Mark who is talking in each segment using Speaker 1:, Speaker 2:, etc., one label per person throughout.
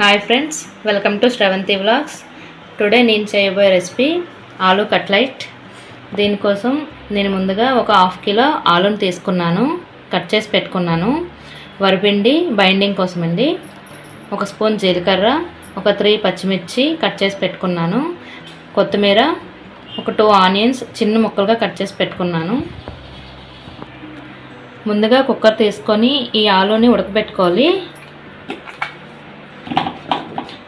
Speaker 1: Hi friends, welcome to Sravanthi vlogs. Today నేను చేయబోయే recipe aloo cutlet. దీనికోసం నేను ముందుగా ఒక హాఫ్ కిలో ఆలూని తీసుకున్నాను, కట్ చేసి పెట్టుకున్నాను. వరిపిండి బైండింగ్ కోసం అండి. ఒక స్పూన్ జీలకర్ర, ఒక 3 పచ్చిమిర్చి కట్ చేసి పెట్టుకున్నాను. కొత్తిమీర, ఒక 2 ఆనియన్స్ చిన్న ముక్కలుగా కట్ చేసి పెట్టుకున్నాను. ముందుగా కుక్కర్ తీసుకొని ఈ ఆలూని ఉడకబెట్టుకోవాలి.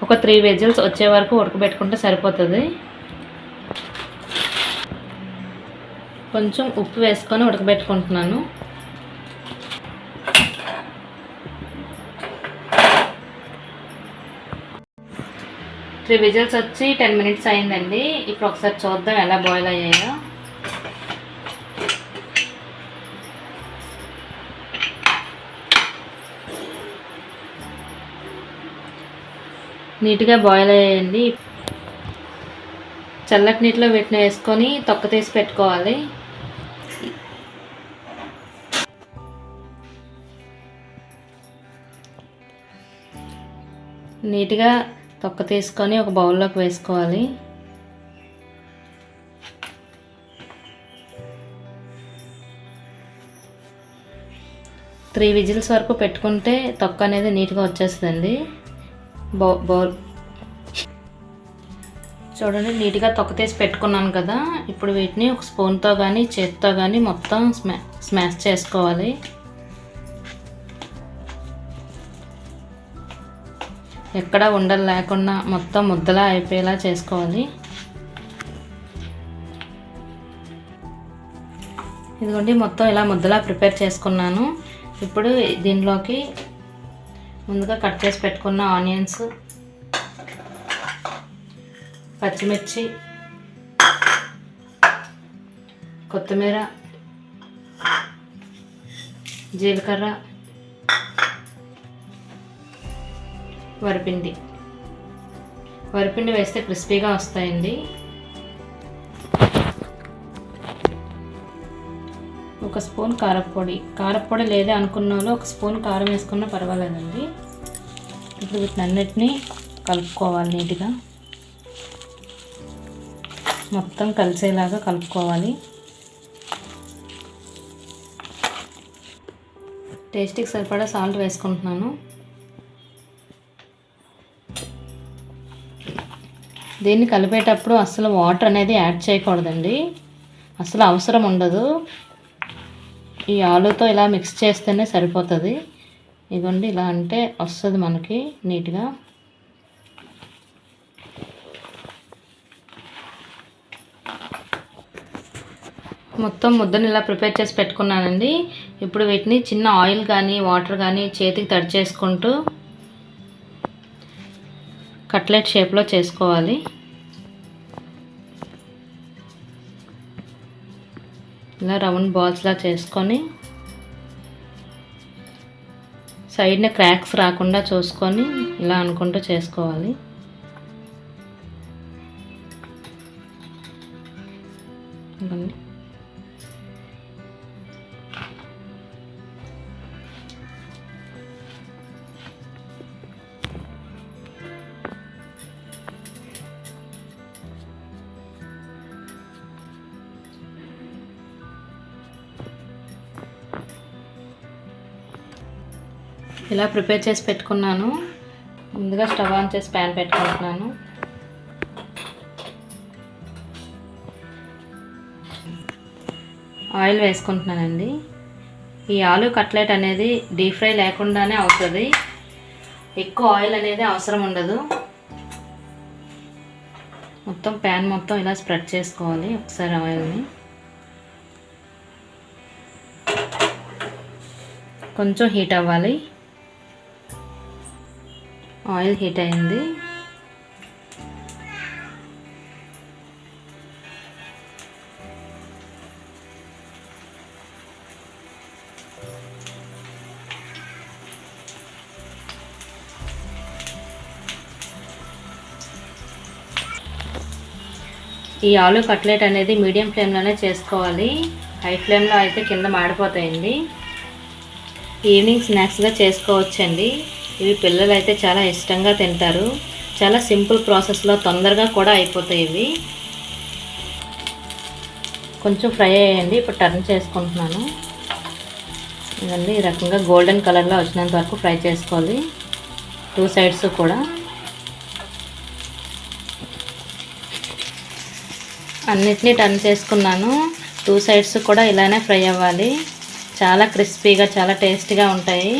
Speaker 1: ఒక 3 విజిల్స్ వచ్చే వరకు ఉడకబెట్టుకుంటే సరిపోతుంది. కొంచెం ఉప్పు వేసుకొని ఉడకబెట్టుకుంటున్నాను. త్రీ విజిల్స్ వచ్చి 10 మినిట్స్ అయిందండి. ఇప్పుడు ఒకసారి చూద్దాం ఎలా బాయిల్ అయ్యాయో. నీట్గా బాయిల్ అయ్యాయండి. చల్లటి నీటిలో వీటిని వేసుకొని తొక్క తీసి పెట్టుకోవాలి. నీట్గా తొక్క తీసుకొని ఒక బౌల్లోకి వేసుకోవాలి. త్రీ విజిల్స్ వరకు పెట్టుకుంటే తొక్క అనేది నీట్గా వచ్చేస్తుందండి. బౌల్ చూడండి, నీట్గా తొక్క తీసి పెట్టుకున్నాను కదా. ఇప్పుడు వీటిని ఒక స్పూన్తో కానీ చేతితో కానీ మొత్తం స్మాష్ చేసుకోవాలి. ఎక్కడ ఉండలు లేకుండా మొత్తం ముద్దలా అయిపోయేలా చేసుకోవాలి. ఇదిగోండి, మొత్తం ఇలా ముద్దలా ప్రిపేర్ చేసుకున్నాను. ఇప్పుడు దీనిలోకి ముందుగా కట్ చేసి పెట్టుకున్న ఆనియన్స్, పచ్చిమిర్చి, కొత్తిమీర, జీలకర్ర, వరిపిండి వేస్తే క్రిస్పీగా వస్తాయండి. ఒక స్పూన్ కారపొడి లేదా అనుకున్న వాళ్ళు ఒక స్పూన్ కారం వేసుకున్నా పర్వాలేదండి. ఇప్పుడు వీటిని అన్నిటినీ కలుపుకోవాలి. నీట్గా మొత్తం కలిసేలాగా కలుపుకోవాలి. టేస్ట్కి సరిపడా సాల్ట్ వేసుకుంటున్నాను. దీన్ని కలిపేటప్పుడు అస్సలు వాటర్ అనేది యాడ్ చేయకూడదండి, అసలు అవసరం ఉండదు. ఈ ఆలూతో ఇలా మిక్స్ చేస్తేనే సరిపోతుంది. ఇదిగోండి, ఇలా అంటే వస్తుంది మనకి నీట్గా. మొత్తం ముద్దని ఇలా ప్రిపేర్ చేసి పెట్టుకున్నానండి. ఇప్పుడు వీటిని చిన్న ఆయిల్ కానీ వాటర్ కానీ చేతికి తడి చేసుకుంటూ కట్లెట్ షేప్లో చేసుకోవాలి. ఇలా రౌండ్ బాల్స్లా చేసుకొని సైడ్న క్రాక్స్ రాకుండా చూసుకొని ఇలా అనుకుంటూ చేసుకోవాలి. ఇలా ప్రిపేర్ చేసి పెట్టుకున్నాను. ముందుగా స్టవ్ ఆన్ చేసి ప్యాన్ పెట్టుకుంటున్నాను. ఆయిల్ వేసుకుంటున్నానండి. ఈ ఆలూ కట్లెట్ అనేది డీప్ ఫ్రై లేకుండానే అవుతుంది. ఎక్కువ ఆయిల్ అనేది అవసరం ఉండదు. మొత్తం ప్యాన్ మొత్తం ఇలా స్ప్రెడ్ చేసుకోవాలి ఒకసారి ఆయిల్ని. కొంచెం హీట్ అవ్వాలి. ఆయిల్ హీట్ అయింది. ఈ ఆలూ కట్లెట్ అనేది మీడియం ఫ్లేమ్లోనే చేసుకోవాలి. హై ఫ్లేమ్లో అయితే కింద మాడిపోతాయండి. ఈవినింగ్ స్నాక్స్గా చేసుకోవచ్చండి. ఇవి పిల్లలు అయితే చాలా ఇష్టంగా తింటారు. చాలా సింపుల్ ప్రాసెస్లో తొందరగా కూడా అయిపోతాయి ఇవి. కొంచెం ఫ్రై అయ్యండి. ఇప్పుడు టర్న్ చేసుకుంటున్నాను. ఇదండి ఈ రకంగా గోల్డెన్ కలర్లో వచ్చినంత వరకు ఫ్రై చేసుకోవాలి 2 సైడ్స్ కూడా. అన్నిటినీ టర్న్ చేసుకున్నాను. 2 సైడ్స్ కూడా ఇలానే ఫ్రై అవ్వాలి. చాలా క్రిస్పీగా చాలా టేస్టీగా ఉంటాయి.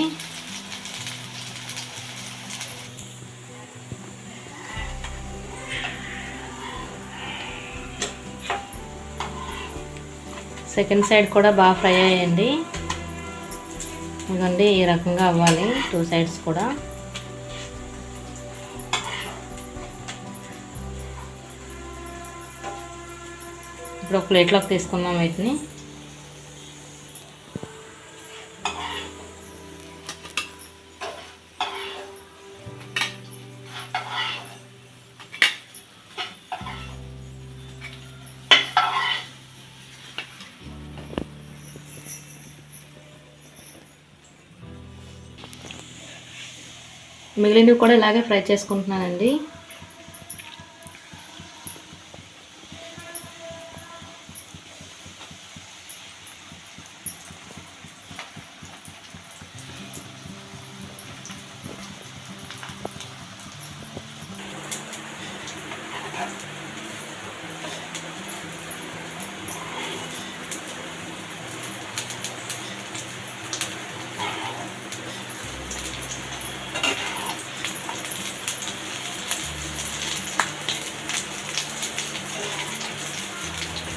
Speaker 1: సెకండ్ సైడ్ కూడా బాగా ఫ్రై అయ్యండి. ఇదిగోండి ఈ రకంగా అవ్వాలి 2 సైడ్స్ కూడా. ఇప్పుడు ఒక ప్లేట్లోకి తీసుకుందాం వీటిని. మిగిలినవి కూడా ఇలాగే ఫ్రై చేసుకుంటున్నానండి.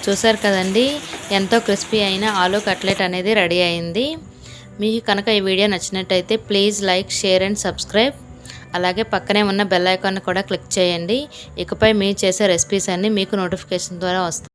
Speaker 1: చూసారు కదండి, ఎంతో క్రిస్పీ అయిన ఆలూ కట్లెట్ అనేది రెడీ అయింది. మీకు కనుక ఈ వీడియో నచ్చినట్టయితే please like, share and subscribe. అలాగే పక్కనే ఉన్న బెల్ ఐకాన్ కూడా క్లిక్ చేయండి. ఇకపై మీరు చేసే రెసిపీస్ అన్నీ మీకు నోటిఫికేషన్ ద్వారా వస్తాయి.